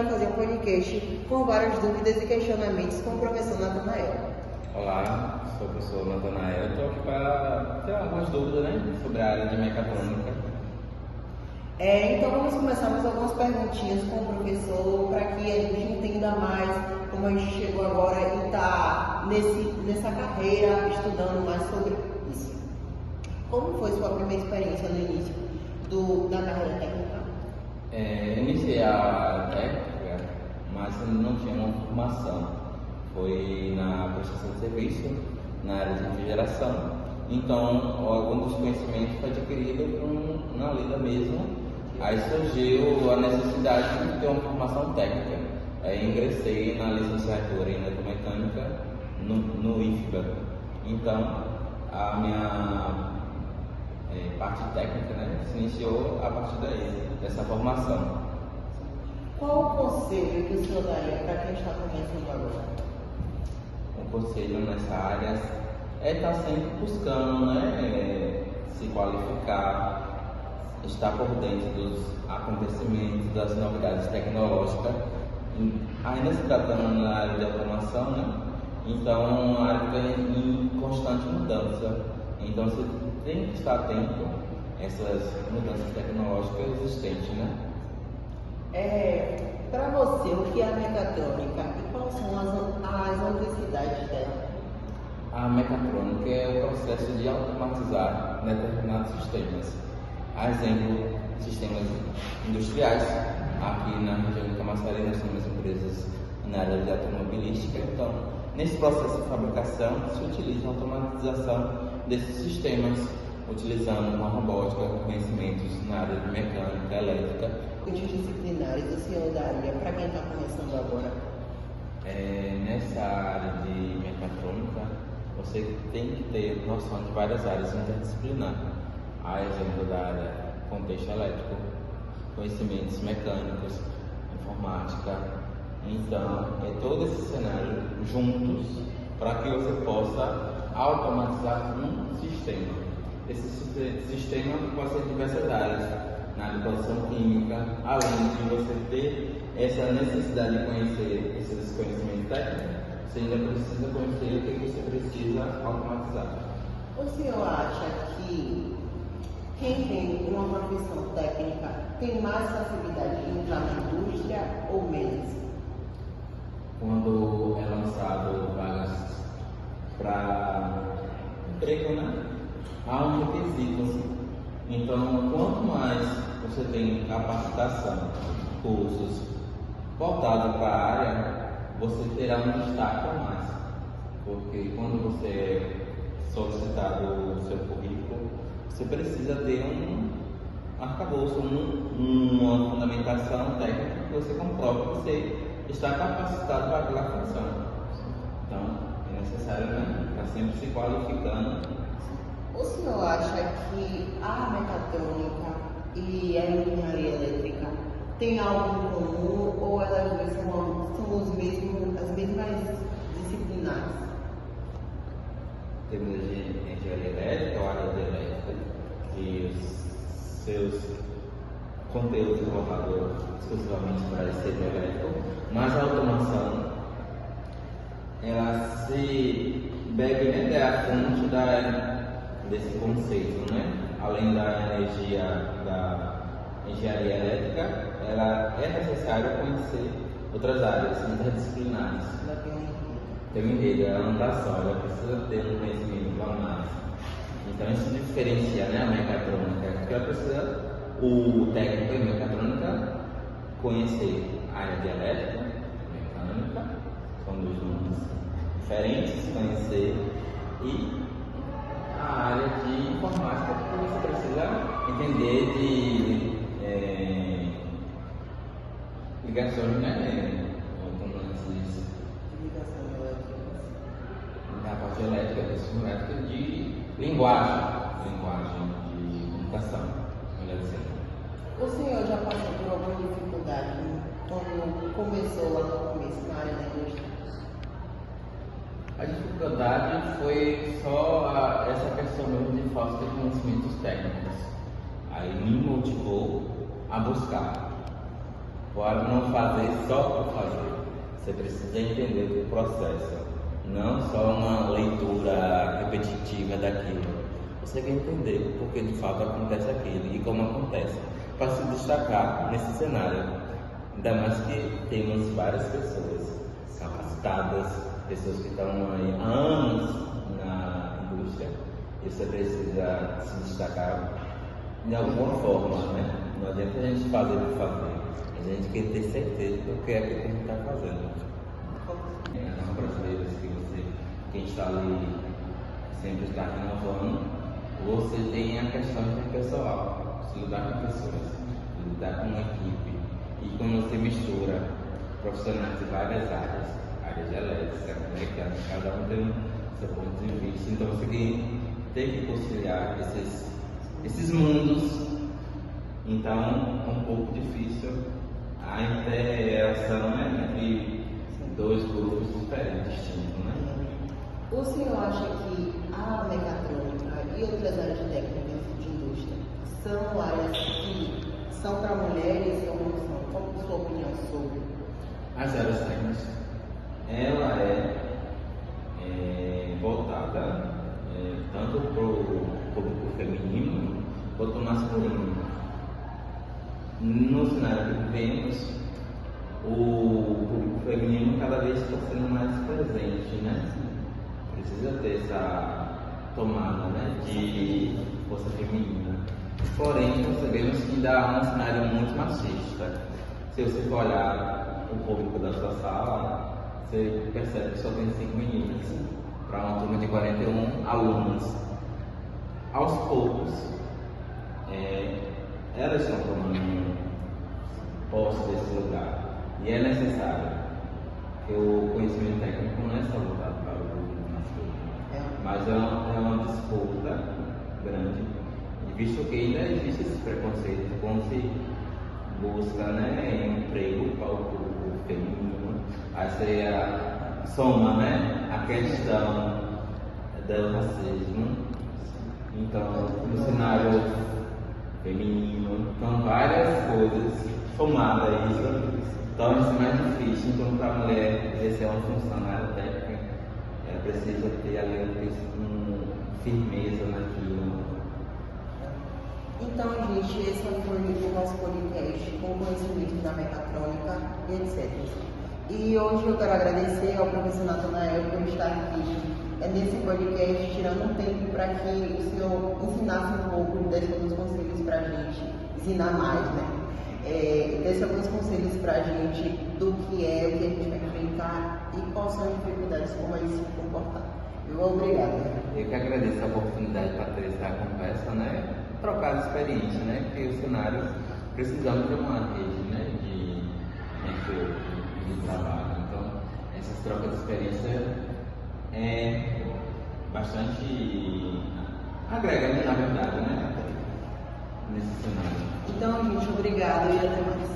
vai fazer um podcast com várias dúvidas e questionamentos com o professor Natanael. Olá, sou o professor Natanael. Estou aqui para ter algumas dúvidas, sobre a área de mecatrônica. Então vamos começar mais algumas perguntinhas com o professor para que a gente entenda mais como a gente chegou agora e está nessa carreira estudando mais sobre isso. Como foi sua primeira experiência no início da carreira técnica? Iniciei a técnica, mas não tinha uma formação. Foi na prestação de serviço, na área de refrigeração. Então, algum dos conhecimentos foi adquirido na lida mesmo. Aí surgiu a necessidade de ter uma formação técnica. Aí ingressei na licenciatura em eletromecânica no IFBA. Então, a minha parte técnica se iniciou a partir dessa formação. Qual o conselho que o senhor daria para quem está começando agora? O conselho nessa área é estar sempre buscando se qualificar, estar por dentro dos acontecimentos, das novidades tecnológicas, ainda se tratando na área de automação, então é uma área que vem em constante mudança. Então você tem que estar atento a essas mudanças tecnológicas existentes, Para você, o que é a mecatrônica e quais são as necessidades dela? A mecatrônica é o processo de automatizar determinados sistemas. A exemplo, sistemas industriais. Aqui na região de Camaçari nós temos empresas na área de automobilística. Então, nesse processo de fabricação, se utiliza a automatização desses sistemas, utilizando uma robótica, conhecimentos na área de mecânica, elétrica. Multidisciplinares o senhor daria para quem está começando agora? Nessa área de mecatrônica, você tem que ter noção de várias áreas interdisciplinares. A exemplo da área contexto elétrico, conhecimentos mecânicos, informática. Então, é todo esse cenário juntos para que você possa automatizar um sistema. Esse sistema pode ser de diversas áreas, na área de produção química, além de você ter essa necessidade de conhecer esses conhecimentos técnicos, você ainda precisa conhecer o que você precisa automatizar. O senhor acha que quem tem uma profissão técnica tem mais facilidade de entrar na indústria ou menos? Quando é lançado vagas para emprego, há um requisito. Então, quanto mais você tem capacitação, cursos voltados para a área, você terá um destaque a mais. Porque quando você é solicitado o seu currículo, você precisa ter um arcabouço, uma fundamentação técnica que você comprove que você está capacitado para aquela função. Então, é necessário estar sempre se qualificando. O senhor acha que a mecatrônica e a engenharia elétrica têm algo em comum ou elas duas são as mesmas disciplinares? Temos a engenharia elétrica, ou área de elétrica, e os seus conteúdos voltados exclusivamente para esse setor elétrico, mas a automação ela se bebe a fonte desse conceito, Além da energia da engenharia elétrica, ela é necessário conhecer outras áreas interdisciplinares. Tem um enredo, ela não está só, ela precisa ter um conhecimento a mais. Então isso diferencia a mecatrônica, porque ela precisa, o técnico em mecatrônica, conhecer a área de elétrica, mecânica, são dois mundos diferentes, conhecer, e a área de informática, porque você precisa entender de ligações, na parte elétrica, questão elétrica de linguagem de comunicação, melhor dizendo. O senhor já passou por alguma dificuldade quando começou lá no começo na área da indústria? A dificuldade foi só essa questão mesmo de falta de conhecimentos técnicos. Aí me motivou a buscar. Pode não fazer só por fazer. Você precisa entender o processo, não só uma leitura repetitiva daquilo. Você quer entender porque de fato acontece aquilo e como acontece, para se destacar nesse cenário. Ainda mais que temos várias pessoas capacitadas, pessoas que estão aí há anos na indústria, e você precisa se destacar de alguma forma, né? Não adianta a gente fazer por fazer, a gente quer ter certeza do que é que a gente está fazendo. As brasileiras quem está ali sempre está renovando, você tem a questão interpessoal, se lidar com pessoas, lidar com uma equipe, e quando você mistura profissionais de várias áreas, áreas de elétrica, mecânica, cada um tem seu ponto de vista, então você tem que conciliar esses mundos. Então é um pouco difícil a interação entre dois grupos diferentes, distintos, né? O senhor acha que a mecatrônica e outras áreas técnicas de indústria são áreas que são para mulheres ou não são? Qual é a sua opinião sobre? As áreas técnicas, ela é voltada tanto para o público feminino quanto masculino. No cenário que vivemos, o público feminino cada vez está sendo mais presente, né? Precisa ter essa tomada, né, de força feminina. Porém, percebemos que ainda há um cenário muito machista. Se você for olhar o público da sua sala, você percebe que só tem 5 meninas para uma turma de 41 alunos. Aos poucos, elas estão tomando posse desse lugar. E é necessário que o conhecimento técnico não é só voltado para o público masculino, mas é uma disputa grande, visto que ainda existe esse preconceito quando se busca, né, emprego para o público feminino. Aí você soma, né, a questão do racismo, então no cenário feminino, então várias coisas somadas a isso torna-se mais difícil. Então, para a mulher exercer uma funcionária técnica, ela precisa ter ali uma firmeza naquilo. Então, gente, esse foi o nosso podcast com conhecimento da mecatrônica e etc. E hoje eu quero agradecer ao professor Natanael por estar aqui nesse podcast, tirando um tempo para que o senhor ensinasse um pouco, desse alguns conselhos para a gente ensinar mais, né? Desse alguns conselhos para a gente do que é, o que a gente vai enfrentar e quais são as dificuldades, como a gente se comportar. Obrigada. Eu que agradeço a oportunidade para ter essa conversa, né? Trocar as experiências, né? Porque os cenários precisamos de uma rede, né? De trabalho. Então, essas trocas de experiência é bastante agrega, né, na verdade, né? Nesse cenário. Então, gente, obrigado e até mais.